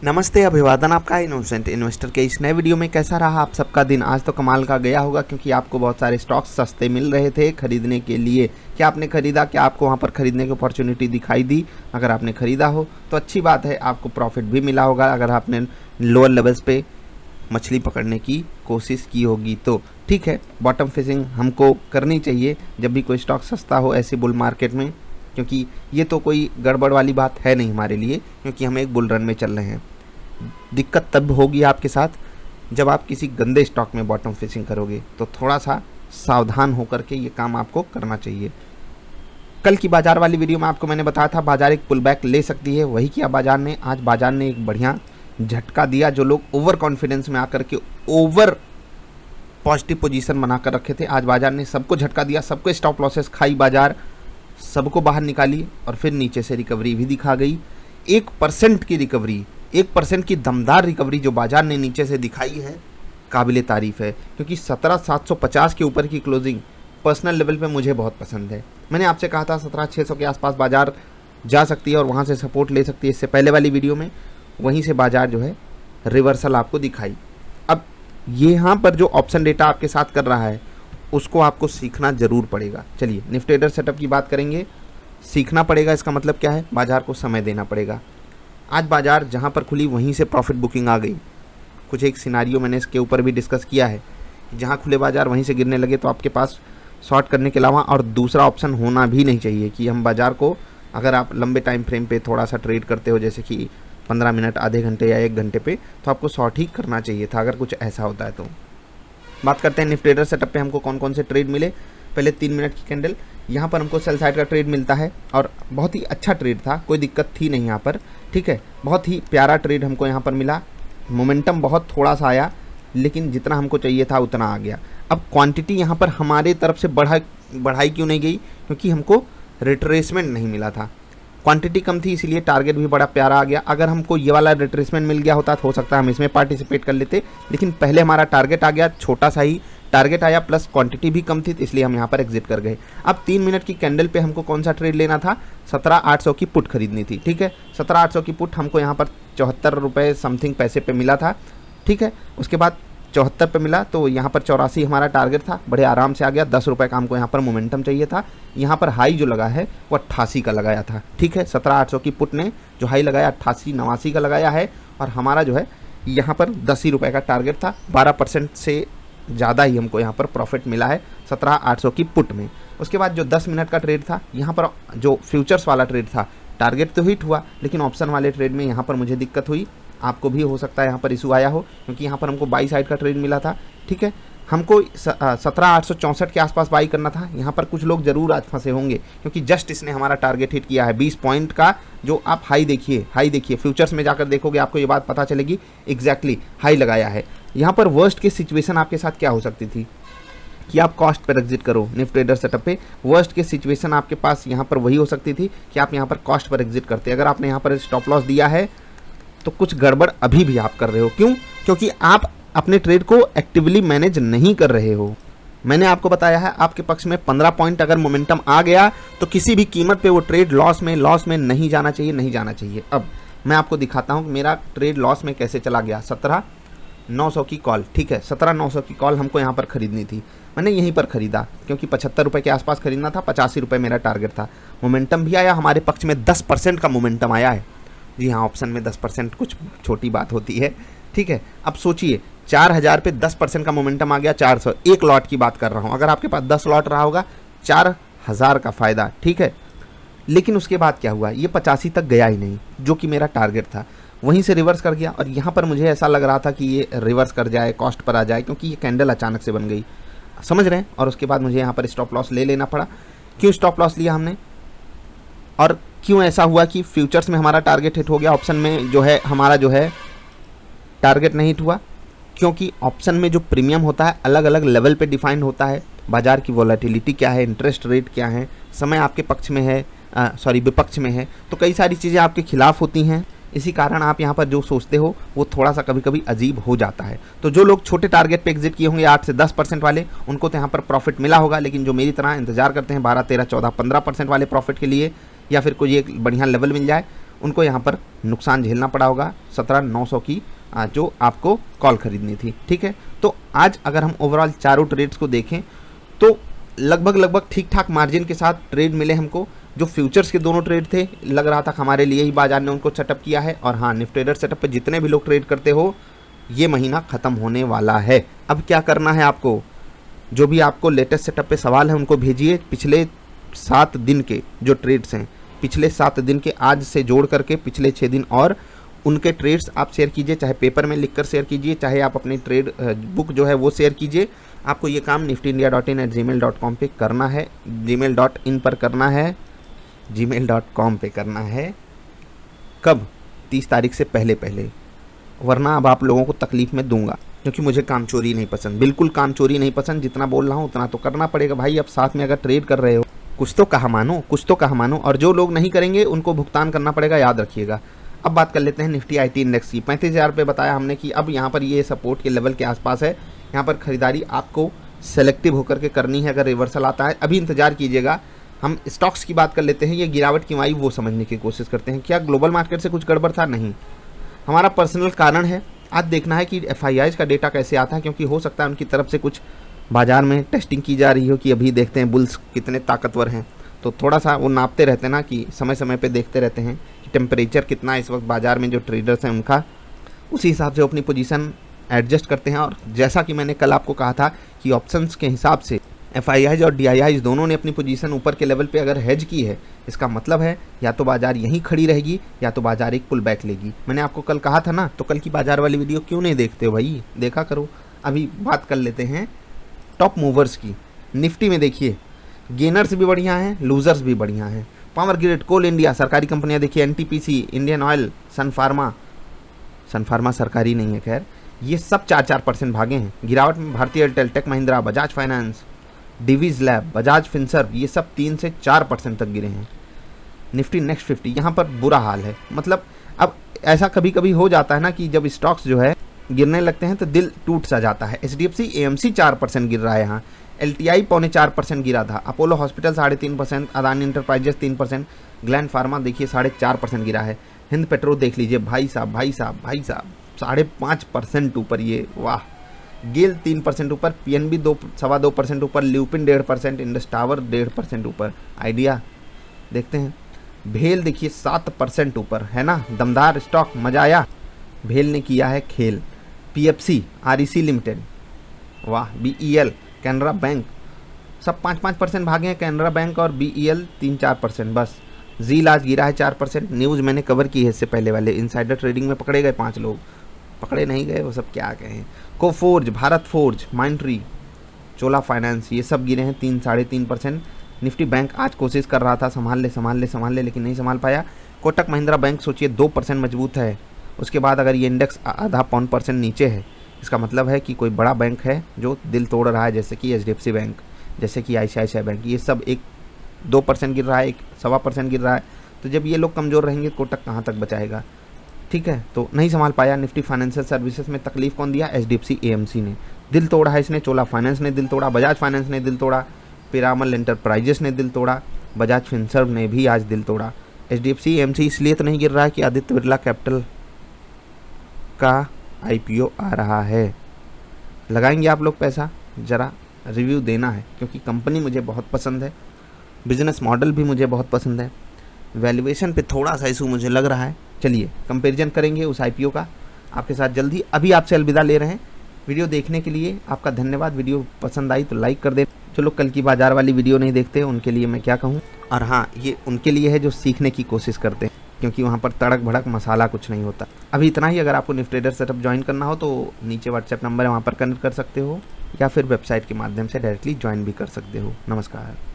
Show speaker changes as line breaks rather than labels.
नमस्ते, अभिवादन आपका इनोसेंट इन्वेस्टर के इस नए वीडियो में। कैसा रहा आप सबका दिन? आज तो कमाल का गया होगा, क्योंकि आपको बहुत सारे स्टॉक्स सस्ते मिल रहे थे खरीदने के लिए। क्या आपने खरीदा? क्या आपको वहां पर खरीदने की अपॉर्चुनिटी दिखाई दी? अगर आपने खरीदा हो तो अच्छी बात है, आपको प्रॉफिट भी मिला होगा। अगर आपने लोअर लेवल्स पे मछली पकड़ने की कोशिश की होगी तो ठीक है। बॉटम फिशिंग हमको करनी चाहिए जब भी कोई स्टॉक सस्ता हो ऐसे बुल मार्केट में, क्योंकि ये तो कोई गड़बड़ वाली बात है नहीं हमारे लिए, क्योंकि हम एक बुल रन में चल रहे हैं। दिक्कत तब होगी आपके साथ जब आप किसी गंदे स्टॉक में बॉटम फिशिंग करोगे, तो थोड़ा सा सावधान होकर के ये काम आपको करना चाहिए। कल की बाजार वाली वीडियो में आपको मैंने बताया था बाजार एक पुल बैक ले सकती है, वही किया बाजार ने। आज बाजार ने एक बढ़िया झटका दिया। जो लोग ओवर कॉन्फिडेंस में आकर के ओवर पॉजिटिव पोजीशन बनाकर रखे थे, आज बाजार ने सबको झटका दिया, सबको स्टॉप लॉसेस खाई बाजार, सबको बाहर निकाली और फिर नीचे से रिकवरी भी दिखा गई। 1% की रिकवरी, 1% की दमदार रिकवरी जो बाजार ने नीचे से दिखाई है, काबिले तारीफ है। क्योंकि 17,750 के ऊपर की क्लोजिंग पर्सनल लेवल पे मुझे बहुत पसंद है। मैंने आपसे कहा था 17,600 के आसपास बाजार जा सकती है और वहाँ से सपोर्ट ले सकती है। इससे पहले वाली वीडियो में वहीं से बाजार जो है रिवर्सल आपको दिखाई। अब यहाँ पर जो ऑप्शन डेटा आपके साथ कर रहा है उसको आपको सीखना ज़रूर पड़ेगा। चलिए निफ्टी ट्रेडर सेटअप की बात करेंगे। सीखना पड़ेगा, इसका मतलब क्या है? बाजार को समय देना पड़ेगा। आज बाजार जहां पर खुली वहीं से प्रॉफिट बुकिंग आ गई। कुछ एक सिनारियो मैंने इसके ऊपर भी डिस्कस किया है, जहां खुले बाजार वहीं से गिरने लगे तो आपके पास शॉर्ट करने के अलावा और दूसरा ऑप्शन होना भी नहीं चाहिए कि हम बाजार को, अगर आप लंबे टाइम फ्रेम पे थोड़ा सा ट्रेड करते हो, जैसे कि 15 मिनट, आधे घंटे या 1 घंटे पे, तो आपको शॉर्ट ही करना चाहिए था अगर कुछ ऐसा होता है तो। बात करते हैं निफ्टी ट्रेडर सेटअप पे हमको कौन कौन से ट्रेड मिले। पहले 3 मिनट की कैंडल, यहाँ पर हमको सेल साइड का ट्रेड मिलता है और बहुत ही अच्छा ट्रेड था, कोई दिक्कत थी नहीं यहाँ पर। ठीक है, बहुत ही प्यारा ट्रेड हमको यहाँ पर मिला। मोमेंटम बहुत थोड़ा सा आया, लेकिन जितना हमको चाहिए था उतना आ गया। अब क्वांटिटी यहाँ पर हमारे तरफ से बढ़ाई क्यों नहीं गई? क्योंकि हमको रिट्रेसमेंट नहीं मिला था। क्वांटिटी कम थी, इसीलिए टारगेट भी बड़ा प्यारा आ गया। अगर हमको ये वाला रिट्रेसमेंट मिल गया होता तो हो सकता है हम इसमें पार्टिसिपेट कर लेते, लेकिन पहले हमारा टारगेट आ गया, छोटा सा ही टारगेट आया, प्लस क्वांटिटी भी कम थी, तो इसलिए हम यहाँ पर एग्जिट कर गए। अब 3 मिनट की कैंडल पे हमको कौन सा ट्रेड लेना था? 17,800 की पुट खरीदनी थी। ठीक है, 17,800 की पुट हमको यहाँ पर 74 रुपये समथिंग पैसे पे मिला था। ठीक है, उसके बाद 74 पे मिला, तो यहाँ पर 84 हमारा टारगेट था, बड़े आराम से आ गया। 10 रुपये का हमको यहाँ पर मोमेंटम चाहिए था। यहाँ पर हाई जो लगा है वो 88 का लगाया था। ठीक है, 17,800 की पुट ने जो हाई लगाया 88-89 का लगाया है, और हमारा जो है यहाँ पर 10 ही रुपये का टारगेट था। 12% से ज़्यादा ही हमको यहाँ पर प्रॉफिट मिला है 17,800 की पुट में। उसके बाद जो 10 मिनट का ट्रेड था, यहाँ पर जो फ्यूचर्स वाला ट्रेड था, टारगेट तो हिट हुआ, लेकिन ऑप्शन वाले ट्रेड में यहाँ पर मुझे दिक्कत हुई। आपको भी हो सकता है यहाँ पर इशू आया हो, क्योंकि यहाँ पर हमको बाई साइड का ट्रेड मिला था। ठीक है, हमको 17,864 के आसपास बाई करना था। यहाँ पर कुछ लोग जरूर आज फंसे होंगे, क्योंकि जस्ट इसने हमारा टारगेट हिट किया है 20 पॉइंट का। जो आप हाई देखिए फ्यूचर्स में जाकर देखोगे आपको ये बात पता चलेगी, एग्जैक्टली हाई लगाया है। यहाँ पर वर्स्ट की सिचुएशन आपके साथ क्या हो सकती थी कि आप कॉस्ट पर एग्जिट करो। निफ्टी ट्रेडर सेटअप पे वर्स्ट की सिचुएशन आपके पास यहाँ पर वही हो सकती थी कि आप यहाँ पर कॉस्ट पर एग्जिट करते। अगर आपने यहाँ पर स्टॉप लॉस दिया है तो कुछ गड़बड़ अभी भी आप कर रहे हो। क्यों? क्योंकि आप अपने ट्रेड को एक्टिवली मैनेज नहीं कर रहे हो। मैंने आपको बताया है आपके पक्ष में 15 पॉइंट अगर मोमेंटम आ गया तो किसी भी कीमत पे वो ट्रेड लॉस में नहीं जाना चाहिए। अब मैं आपको दिखाता हूँ कि मेरा ट्रेड लॉस में कैसे चला गया। 17,900 की कॉल। ठीक है, 17,900 की कॉल हमको यहाँ पर खरीदनी थी। मैंने यहीं पर खरीदा, क्योंकि 75 रुपये के आसपास खरीदना था, 85 रुपये मेरा टारगेट था। मोमेंटम भी आया, हमारे पक्ष में 10% का मोमेंटम आया है। जी हाँ, ऑप्शन में 10% कुछ छोटी बात होती है। ठीक है, अब सोचिए 4,000 पे 10% का मोमेंटम आ गया, 400। एक लॉट की बात कर रहा हूँ, अगर आपके पास 10 लॉट रहा होगा 4,000 का फ़ायदा। ठीक है, लेकिन उसके बाद क्या हुआ? ये 85 तक गया ही नहीं, जो कि मेरा टारगेट था। वहीं से रिवर्स कर गया, और यहाँ पर मुझे ऐसा लग रहा था कि ये रिवर्स कर जाए, कॉस्ट पर आ जाए, क्योंकि ये कैंडल अचानक से बन गई, समझ रहे हैं। और उसके बाद मुझे यहाँ पर स्टॉप लॉस ले लेना पड़ा। क्यों स्टॉप लॉस लिया हमने, और क्यों ऐसा हुआ कि फ्यूचर्स में हमारा टारगेट हिट हो गया, ऑप्शन में जो है हमारा जो है टारगेट नहीं हिट हुआ? क्योंकि ऑप्शन में जो प्रीमियम होता है अलग अलग लेवल पे डिफाइंड होता है। बाजार की वॉलेटिलिटी क्या है, इंटरेस्ट रेट क्या है, समय आपके पक्ष में है, विपक्ष में है, तो कई सारी चीज़ें आपके खिलाफ होती हैं। इसी कारण आप यहाँ पर जो सोचते हो वो थोड़ा सा कभी कभी अजीब हो जाता है। तो जो लोग छोटे टारगेट पे एग्जिट किए होंगे 8 से 10% वाले, उनको तो यहाँ पर प्रॉफिट मिला होगा, लेकिन जो मेरी तरह इंतजार करते हैं 12, 13, 14, 15% वाले प्रॉफिट के लिए, या फिर कोई एक बढ़िया लेवल मिल जाए, उनको यहाँ पर नुकसान झेलना पड़ा होगा 17,900 की जो आपको कॉल खरीदनी थी। ठीक है, तो आज अगर हम ओवरऑल चारों ट्रेड्स को देखें तो लगभग ठीक ठाक मार्जिन के साथ ट्रेड मिले हमको। जो फ्यूचर्स के दोनों ट्रेड थे, लग रहा था हमारे लिए ही बाजार ने उनको सेटअप किया है। और हाँ, निफ्टी ट्रेडर सेटअप पे जितने भी लोग ट्रेड करते हो, ये महीना ख़त्म होने वाला है। अब क्या करना है आपको, जो भी आपको लेटेस्ट सेटअप पे सवाल है उनको भेजिए। पिछले 7 दिन के जो ट्रेड्स हैं, पिछले 7 दिन के आज से जोड़ करके पिछले 6 दिन और उनके ट्रेड्स आप शेयर कीजिए, चाहे पेपर में लिखकर शेयर कीजिए, चाहे आप अपनी ट्रेड बुक जो है वो शेयर कीजिए। आपको ये काम niftyindia.in@gmail.com पे करना है, gmail.in पर करना है, gmail.com पे करना है। कब? 30 तारीख से पहले, वरना अब आप लोगों को तकलीफ में दूंगा, क्योंकि मुझे काम चोरी नहीं पसंद, बिल्कुल काम चोरी नहीं पसंद। जितना बोल रहा हूँ उतना तो करना पड़ेगा भाई। अब साथ में अगर ट्रेड कर रहे हो, कुछ तो कहा मानो। और जो लोग नहीं करेंगे उनको भुगतान करना पड़ेगा, याद रखिएगा। अब बात कर लेते हैं निफ्टी IT इंडेक्स की। 35,000 पे बताया हमने कि अब यहाँ पर ये सपोर्ट के लेवल के आसपास है। यहाँ पर खरीदारी आपको सेलेक्टिव होकर के करनी है। अगर रिवर्सल आता है, अभी इंतजार कीजिएगा। हम स्टॉक्स की बात कर लेते हैं। ये गिरावट क्यों आई वो समझने की कोशिश करते हैं। क्या ग्लोबल मार्केट से कुछ गड़बड़ था? नहीं, हमारा पर्सनल कारण है। आज देखना है कि FIIs का डेटा कैसे आता है, क्योंकि हो सकता है उनकी तरफ से कुछ बाजार में टेस्टिंग की जा रही हो कि अभी देखते हैं बुल्स कितने ताकतवर हैं। तो थोड़ा सा वो नापते रहते हैं ना, कि समय समय पे देखते रहते हैं कि टेम्परेचर कितना है इस वक्त बाजार में, जो ट्रेडर्स हैं उनका, उसी हिसाब से अपनी पोजीशन एडजस्ट करते हैं। और जैसा कि मैंने कल आपको कहा था कि ऑप्शंस के हिसाब से FIIs और DIIs दोनों ने अपनी पोजीशन ऊपर के लेवल पे अगर हेज की है, इसका मतलब है या तो बाजार यहीं खड़ी रहेगी या तो बाजार एक पुल बैक लेगी। मैंने आपको कल कहा था ना, तो कल की बाजार वाली वीडियो क्यों नहीं देखते हो भाई, देखा करो। अभी बात कर लेते हैं टॉप मूवर्स की। निफ्टी में देखिए, गेनर्स भी बढ़िया हैं, लूजर्स भी बढ़िया हैं। पावर ग्रिड, कोल इंडिया, सरकारी कंपनियां देखिए, NTPC, इंडियन ऑयल, सन फार्मा सरकारी नहीं है खैर, ये सब 4-4% भागे हैं। गिरावट में भारतीय Airtel, Tech Mahindra, Bajaj Finance, Divis lab, Bajaj Finserv, ये सब 3 से 4% तक गिरे हैं। निफ्टी नेक्स्ट 50, यहाँ पर बुरा हाल है। मतलब अब ऐसा कभी कभी हो जाता है ना कि जब स्टॉक्स जो है गिरने लगते हैं तो दिल टूट सा जाता है। HDFC AMC 4% गिर रहा है यहाँ, LTI 4.25% गिरा था, Apollo hospital 3.5%, Adani enterprises 3%, gland pharma देखिए 4.5% गिरा है। हिंद पेट्रोल देख लीजिए भाई साहब 5.5% ऊपर, ये वाह। गेल 3% ऊपर, PNB 2.25% ऊपर, ल्यूपिन 1.5%, इंडस टावर 1.5% ऊपर, आइडिया देखते हैं। भेल देखिए 7% ऊपर, है ना, दमदार स्टॉक, मजा आया। भेल ने किया है खेल। PFC, REC लिमिटेड, वाह। BEL, कैनरा बैंक, सब 5-5% भागे हैं। कैनरा बैंक और BEL 3-4% बस। जील आज गिरा है 4%। न्यूज़ मैंने कवर की है इससे पहले वाले। इनसाइडर ट्रेडिंग में पकड़े गए 5 लोग, पकड़े नहीं गए वो सब क्या कहें। कोफोर्ज, भारत फोर्ज, माइंट्री, चोला फाइनेंस, ये सब गिरे हैं 3-3.5%। निफ्टी बैंक आज कोशिश कर रहा था संभाल ले, लेकिन नहीं संभाल पाया। कोटक महिंद्रा बैंक सोचिए 2% मजबूत है। उसके बाद अगर ये इंडेक्स आधा पौन % नीचे है, इसका मतलब है कि कोई बड़ा बैंक है जो दिल तोड़ रहा है, जैसे कि HDFC बैंक, जैसे कि ICICI बैंक। ये सब 1-2% गिर रहा है, 1-1.25% गिर रहा है। तो जब ये लोग कमज़ोर रहेंगे, कोटक कहाँ तक बचाएगा। ठीक है, तो नहीं संभाल पाया। निफ्टी फाइनेंशियल सर्विसेज में तकलीफ कौन दिया? HDFC AMC ने दिल तोड़ा है इसने, चोला फाइनेंस ने दिल तोड़ा, बजाज फाइनेंस ने दिल तोड़ा, पिरामल इंटरप्राइजेस ने दिल तोड़ा, बजाज फिनसर्व ने भी आज दिल तोड़ा। HDFC AMC इसलिए तो नहीं गिर रहा है कि आदित्य बिरला कैपिटल का IPO आ रहा है। लगाएंगे आप लोग पैसा? ज़रा रिव्यू देना है, क्योंकि कंपनी मुझे बहुत पसंद है, बिजनेस मॉडल भी मुझे बहुत पसंद है। वैल्यूएशन पे थोड़ा सा इशू मुझे लग रहा है। चलिए कंपैरिजन करेंगे उस IPO का आपके साथ जल्दी। अभी आपसे अलविदा ले रहे हैं। वीडियो देखने के लिए आपका धन्यवाद। वीडियो पसंद आई तो लाइक कर दें। जो लोग कल की बाजार वाली वीडियो नहीं देखते उनके लिए मैं क्या कहूँ, और हाँ, ये उनके लिए है जो सीखने की कोशिश करते हैं, क्योंकि वहाँ पर तड़क भड़क मसाला कुछ नहीं होता। अभी इतना ही। अगर आपको निफ्टी ट्रेडर सेटअप ज्वाइन करना हो तो नीचे WhatsApp नंबर है, वहाँ पर कनेक्ट कर सकते हो, या फिर वेबसाइट के माध्यम से डायरेक्टली ज्वाइन भी कर सकते हो। नमस्कार।